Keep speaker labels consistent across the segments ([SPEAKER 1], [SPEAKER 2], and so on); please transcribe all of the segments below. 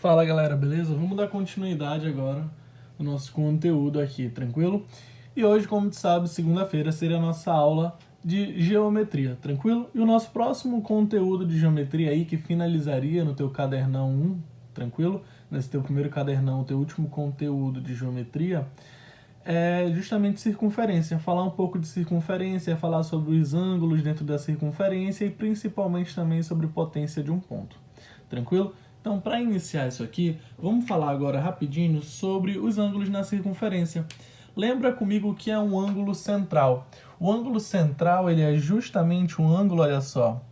[SPEAKER 1] Fala galera, beleza? Vamos dar continuidade agora no nosso conteúdo aqui, tranquilo? E hoje, como tu sabe, segunda-feira seria a nossa aula de geometria, tranquilo? E o nosso próximo conteúdo de geometria aí, que finalizaria no teu cadernão 1, tranquilo? Nesse teu primeiro cadernão, o teu último conteúdo de geometria, é justamente circunferência. Falar um pouco de circunferência, falar sobre os ângulos dentro da circunferência e principalmente também sobre potência de um ponto, tranquilo? Então, para iniciar isso aqui, vamos falar agora rapidinho sobre os ângulos na circunferência. Lembra comigo o que é um ângulo central. O ângulo central, ele é justamente um ângulo, olha só,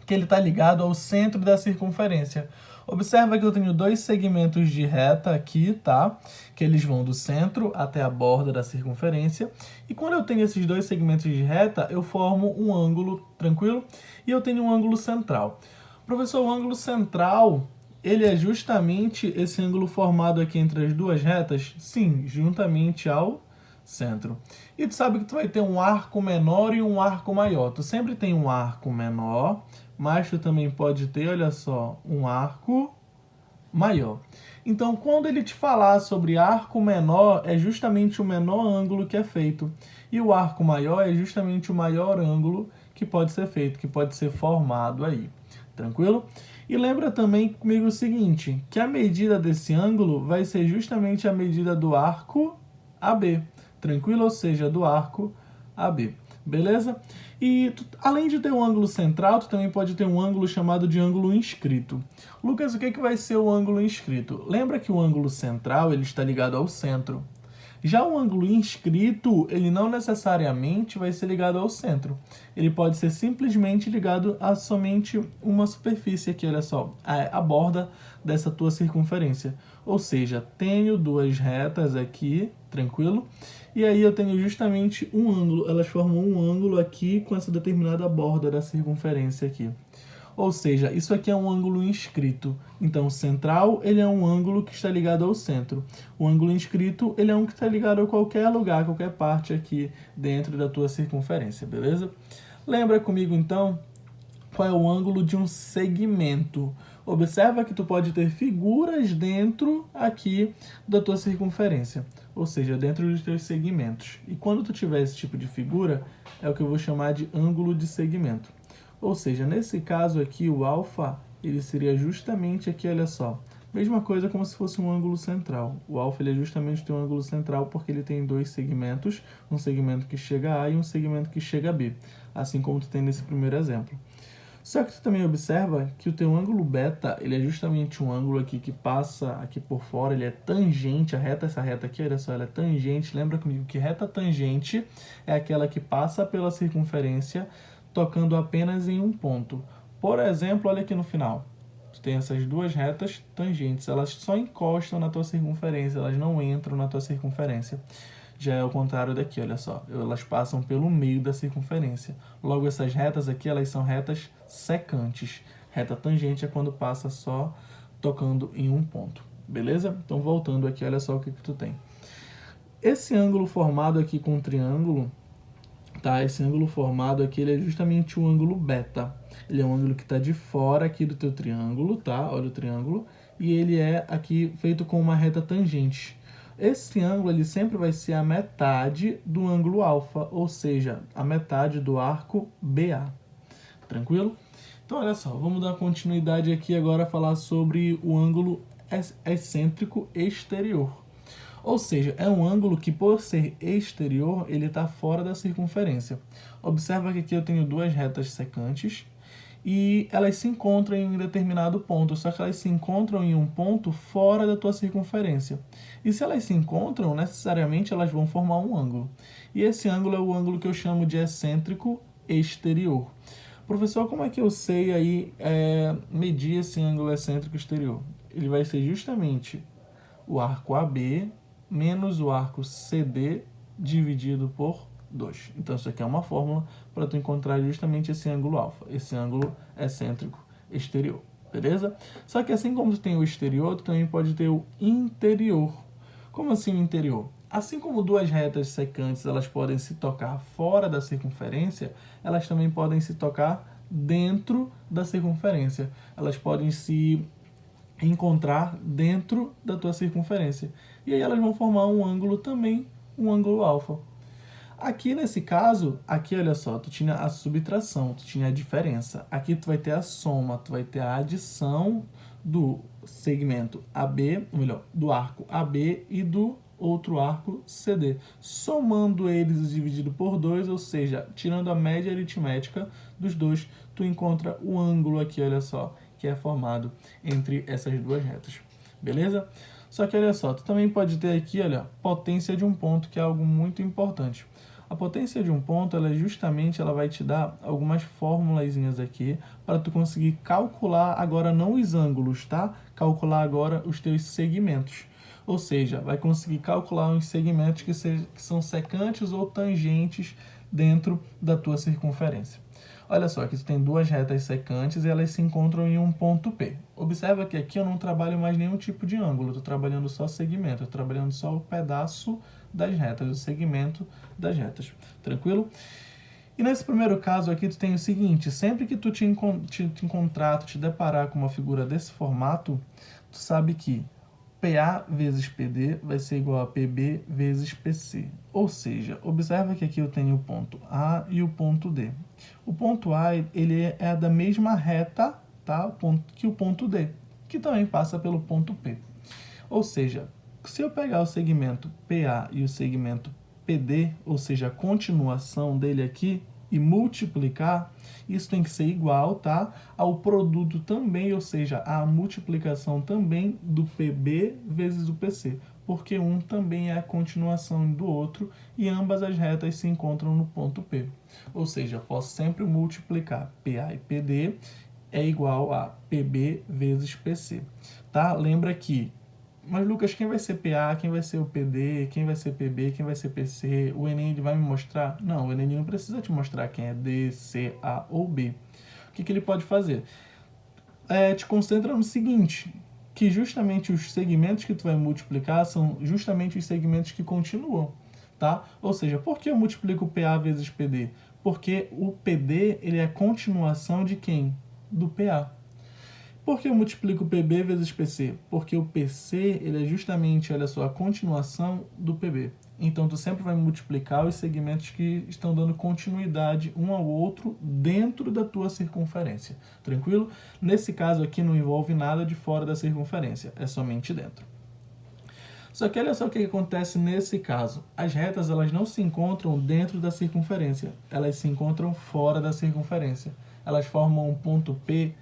[SPEAKER 1] que ele está ligado ao centro da circunferência. Observa que eu tenho dois segmentos de reta aqui, tá? Que eles vão do centro até a borda da circunferência. E quando eu tenho esses dois segmentos de reta, eu formo um ângulo, tranquilo? E eu tenho um ângulo central. Professor, o ângulo central, ele é justamente esse ângulo formado aqui entre as duas retas? Sim, juntamente ao centro. E tu sabe que tu vai ter um arco menor e um arco maior. Tu sempre tem um arco menor, mas tu também pode ter, olha só, um arco maior. Então, quando ele te falar sobre arco menor, é justamente o menor ângulo que é feito. E o arco maior é justamente o maior ângulo que pode ser feito, que pode ser formado aí. Tranquilo? E lembra também comigo o seguinte, que a medida desse ângulo vai ser justamente a medida do arco AB. Tranquilo? Ou seja, do arco AB. Beleza? E além de ter um ângulo central, tu também pode ter um ângulo chamado de ângulo inscrito. Lucas, o que vai ser o ângulo inscrito? Lembra que o ângulo central ele está ligado ao centro. Já o ângulo inscrito, ele não necessariamente vai ser ligado ao centro. Ele pode ser simplesmente ligado a somente uma superfície aqui, olha só, a borda dessa tua circunferência. Ou seja, tenho duas retas aqui, tranquilo? E aí eu tenho justamente um ângulo, elas formam um ângulo aqui com essa determinada borda da circunferência aqui. Ou seja, isso aqui é um ângulo inscrito. Então, o central, ele é um ângulo que está ligado ao centro. O ângulo inscrito, ele é um que está ligado a qualquer lugar, qualquer parte aqui dentro da tua circunferência, beleza? Lembra comigo, então, qual é o ângulo de um segmento. Observa que tu pode ter figuras dentro aqui da tua circunferência, ou seja, dentro dos teus segmentos. E quando tu tiver esse tipo de figura, é o que eu vou chamar de ângulo de segmento. Ou seja, nesse caso aqui, o alfa, ele seria justamente aqui, olha só, mesma coisa como se fosse um ângulo central. O alfa ele é justamente um ângulo central porque ele tem dois segmentos, um segmento que chega a A e um segmento que chega a B, assim como tu tem nesse primeiro exemplo. Só que tu também observa que o teu ângulo beta, ele é justamente um ângulo aqui que passa aqui por fora, ele é tangente, essa reta aqui, olha só, ela é tangente. Lembra comigo que reta tangente é aquela que passa pela circunferência tocando apenas em um ponto. Por exemplo, olha aqui no final. Tu tem essas duas retas tangentes, elas só encostam na tua circunferência, elas não entram na tua circunferência. Já é o contrário daqui, olha só. Elas passam pelo meio da circunferência. Logo, essas retas aqui, elas são retas secantes. Reta tangente é quando passa só tocando em um ponto. Beleza? Então, voltando aqui, olha só o que tu tem. Esse ângulo formado aqui com um triângulo, tá? Esse ângulo formado aqui, ele é justamente o ângulo beta. Ele é um ângulo que está de fora aqui do teu triângulo, tá? Olha o triângulo. E ele é aqui feito com uma reta tangente. Esse ângulo ele sempre vai ser a metade do ângulo alfa, ou seja, a metade do arco BA. Tranquilo? Então, olha só, vamos dar continuidade aqui agora a falar sobre o ângulo excêntrico exterior. Ou seja, é um ângulo que, por ser exterior, ele está fora da circunferência. Observa que aqui eu tenho duas retas secantes e elas se encontram em um determinado ponto, só que elas se encontram em um ponto fora da tua circunferência. E se elas se encontram, necessariamente elas vão formar um ângulo. E esse ângulo é o ângulo que eu chamo de excêntrico exterior. Professor, como é que eu sei aí medir esse ângulo excêntrico exterior? Ele vai ser justamente o arco AB menos o arco CD dividido por 2. Então, isso aqui é uma fórmula para tu encontrar justamente esse ângulo alfa, esse ângulo excêntrico exterior, beleza? Só que assim como tu tem o exterior, tu também pode ter o interior. Como assim o interior? Assim como duas retas secantes elas podem se tocar fora da circunferência, elas também podem se tocar dentro da circunferência. Elas podem se encontrar dentro da tua circunferência. E aí elas vão formar um ângulo também, um ângulo alfa. Aqui nesse caso, aqui olha só, tu tinha a subtração, tu tinha a diferença. Aqui tu vai ter a soma, tu vai ter a adição do segmento AB, ou melhor, do arco AB e do outro arco CD. Somando eles dividido por 2, ou seja, tirando a média aritmética dos dois, tu encontra o ângulo aqui, olha só, que é formado entre essas duas retas. Beleza? Só que olha só, tu também pode ter aqui, olha, potência de um ponto, que é algo muito importante. A potência de um ponto, ela vai te dar algumas formulazinhas aqui para tu conseguir calcular agora não os ângulos, tá? Calcular agora os teus segmentos. Ou seja, vai conseguir calcular uns segmentos que são secantes ou tangentes dentro da tua circunferência. Olha só, aqui tu tem duas retas secantes e elas se encontram em um ponto P. Observa que aqui eu não trabalho mais nenhum tipo de ângulo, estou trabalhando só segmento, estou trabalhando só o pedaço das retas, o segmento das retas. Tranquilo? E nesse primeiro caso aqui tu tem o seguinte, sempre que tu te encontrar, tu te deparar com uma figura desse formato, tu sabe que PA vezes PD vai ser igual a PB vezes PC. Ou seja, observa que aqui eu tenho o ponto A e o ponto D. O ponto A ele é da mesma reta, tá? Que o ponto D, que também passa pelo ponto P. Ou seja, se eu pegar o segmento PA e o segmento PD, ou seja, a continuação dele aqui, e multiplicar, isso tem que ser igual, tá, ao produto também, ou seja, a multiplicação também do PB vezes o PC, porque um também é a continuação do outro e ambas as retas se encontram no ponto P. Ou seja, eu posso sempre multiplicar PA e PD é igual a PB vezes PC, tá? Lembra que mas, Lucas, quem vai ser PA, quem vai ser o PD, quem vai ser PB, quem vai ser PC? O Enem ele vai me mostrar? Não, o Enem não precisa te mostrar quem é D, C, A ou B. O que ele pode fazer? Te concentra no seguinte, que justamente os segmentos que tu vai multiplicar são justamente os segmentos que continuam, tá? Ou seja, por que eu multiplico PA vezes PD? Porque o PD ele é a continuação de quem? Do PA. Por que eu multiplico PB vezes PC? Porque o PC ele é justamente, olha só, a continuação do PB. Então, tu sempre vai multiplicar os segmentos que estão dando continuidade um ao outro dentro da tua circunferência. Tranquilo? Nesse caso aqui não envolve nada de fora da circunferência, é somente dentro. Só que olha só o que acontece nesse caso. As retas elas não se encontram dentro da circunferência, elas se encontram fora da circunferência. Elas formam um ponto P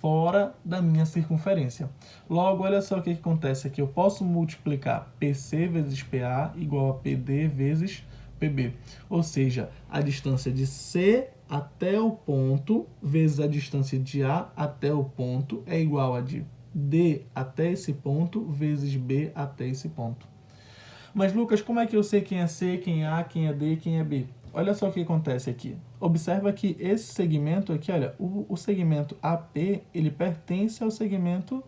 [SPEAKER 1] fora da minha circunferência. Logo, olha só o que acontece aqui. Eu posso multiplicar PC vezes PA igual a PD vezes PB. Ou seja, a distância de C até o ponto vezes a distância de A até o ponto é igual a de D até esse ponto vezes B até esse ponto. Mas, Lucas, como é que eu sei quem é C, quem é A, quem é D, quem é B? Olha só o que acontece aqui. Observa que esse segmento aqui, olha, o segmento AP, ele pertence ao segmento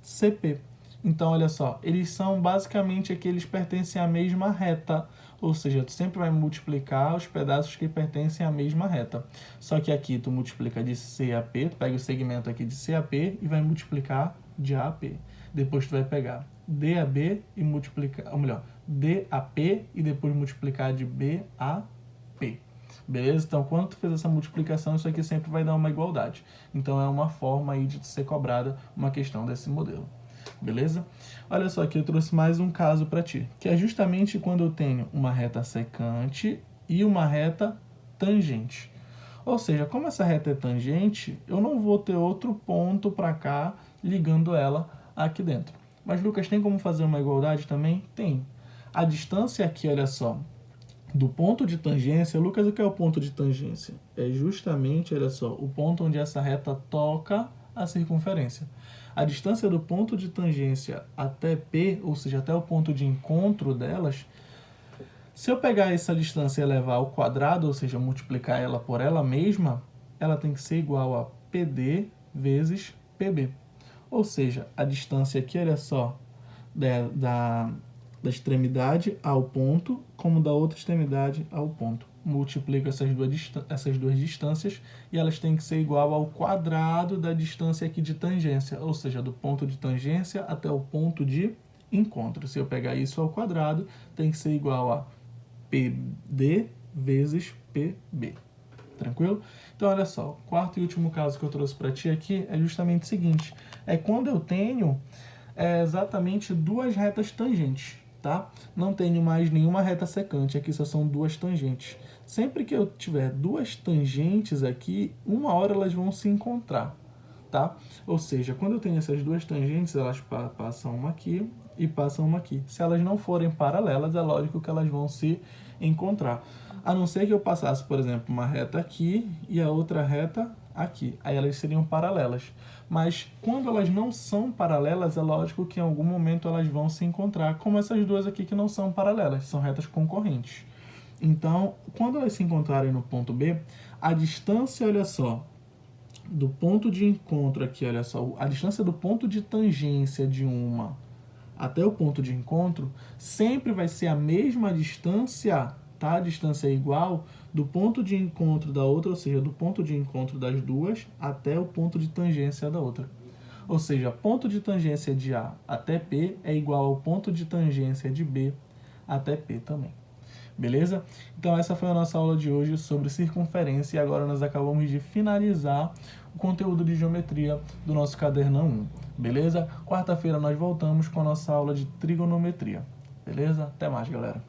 [SPEAKER 1] CP. Então, olha só, eles são basicamente aqueles que pertencem à mesma reta. Ou seja, tu sempre vai multiplicar os pedaços que pertencem à mesma reta. Só que aqui tu multiplica de CAP, tu pega o segmento aqui de CAP e vai multiplicar de AP. Depois tu vai pegar DAB e multiplicar, ou melhor, DAP e depois multiplicar de BAP. Beleza? Então, quando tu fez essa multiplicação, isso aqui sempre vai dar uma igualdade. Então, é uma forma aí de ser cobrada uma questão desse modelo. Beleza? Olha só, aqui eu trouxe mais um caso para ti, que é justamente quando eu tenho uma reta secante e uma reta tangente. Ou seja, como essa reta é tangente, eu não vou ter outro ponto para cá ligando ela aqui dentro. Mas, Lucas, tem como fazer uma igualdade também? Tem. A distância aqui, olha só, do ponto de tangência, Lucas, o que é o ponto de tangência? É justamente, olha só, o ponto onde essa reta toca a circunferência. A distância do ponto de tangência até P, ou seja, até o ponto de encontro delas, se eu pegar essa distância e levar ao quadrado, ou seja, multiplicar ela por ela mesma, ela tem que ser igual a PD vezes PB. Ou seja, a distância aqui, olha só, da extremidade ao ponto, como da outra extremidade ao ponto. multiplico essas duas distâncias e elas têm que ser igual ao quadrado da distância aqui de tangência, ou seja, do ponto de tangência até o ponto de encontro. Se eu pegar isso ao quadrado, tem que ser igual a PD vezes PB. Tranquilo? Então, olha só, o quarto e último caso que eu trouxe para ti aqui é justamente o seguinte, é quando eu tenho exatamente duas retas tangentes, tá? Não tenho mais nenhuma reta secante, aqui só são duas tangentes. Sempre que eu tiver duas tangentes aqui, uma hora elas vão se encontrar, tá? Ou seja, quando eu tenho essas duas tangentes, elas passam uma aqui e passam uma aqui. Se elas não forem paralelas, é lógico que elas vão se encontrar. A não ser que eu passasse, por exemplo, uma reta aqui e a outra reta aqui. Aí elas seriam paralelas. Mas quando elas não são paralelas, é lógico que em algum momento elas vão se encontrar, como essas duas aqui que não são paralelas, são retas concorrentes. Então, quando elas se encontrarem no ponto B, a distância, olha só, do ponto de encontro aqui, olha só, a distância do ponto de tangência de uma até o ponto de encontro sempre vai ser a mesma distância, tá? A distância é igual do ponto de encontro da outra, ou seja, do ponto de encontro das duas até o ponto de tangência da outra. Ou seja, ponto de tangência de A até P é igual ao ponto de tangência de B até P também. Beleza? Então essa foi a nossa aula de hoje sobre circunferência e agora nós acabamos de finalizar o conteúdo de geometria do nosso Cadernão 1. Beleza? Quarta-feira nós voltamos com a nossa aula de trigonometria. Beleza? Até mais, galera.